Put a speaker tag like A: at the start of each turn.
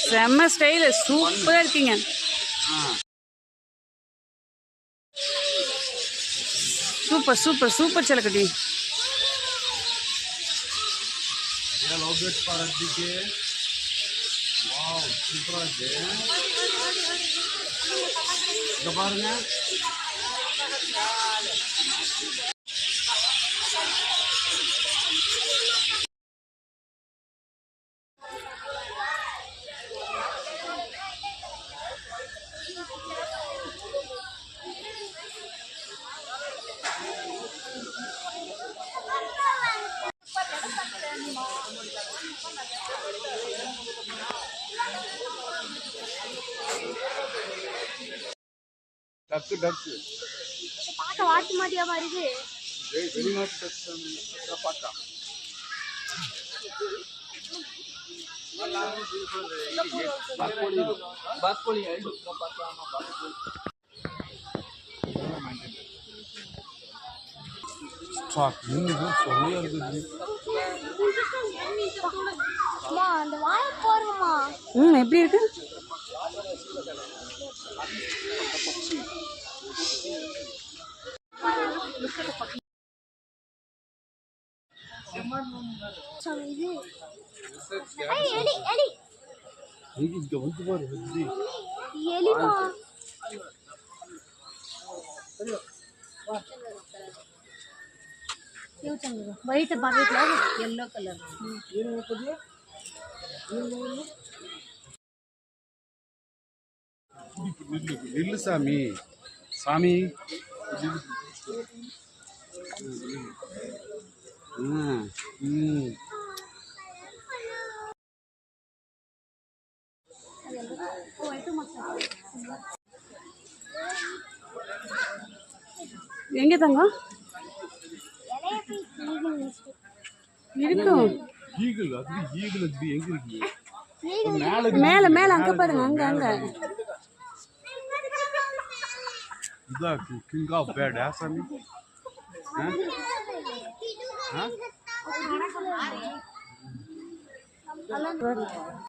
A: செம்ம ஸ்டைல், சூப்பரா இருக்கீங்க. சூப்பர் சூப்பர் சூப்பர் செல்லக்குட்டி.
B: பாருங்க டக்கு டக்கு
C: பார்க்க வாட்டு மாட்டியா மாதிரி
B: வெளிநாட்டு டக்கு பார்த்தா பாத்கோழி
C: அந்த வாழை போடுமா?
A: எப்படி இருக்கு?
C: వైట్ బకెట్ లో yellow కలర్
B: నిల్లు సామి సామి
A: எங்க தங்கம் இருக்கும்?
B: ஈகிள் அது ஈகிள் அது எங்க இருக்கு?
A: மேல மேல அங்க பாருங்க, அங்க அங்க.
B: இதா கிங் ஆஃப் பேட் ஆசாமி.
C: அலங்க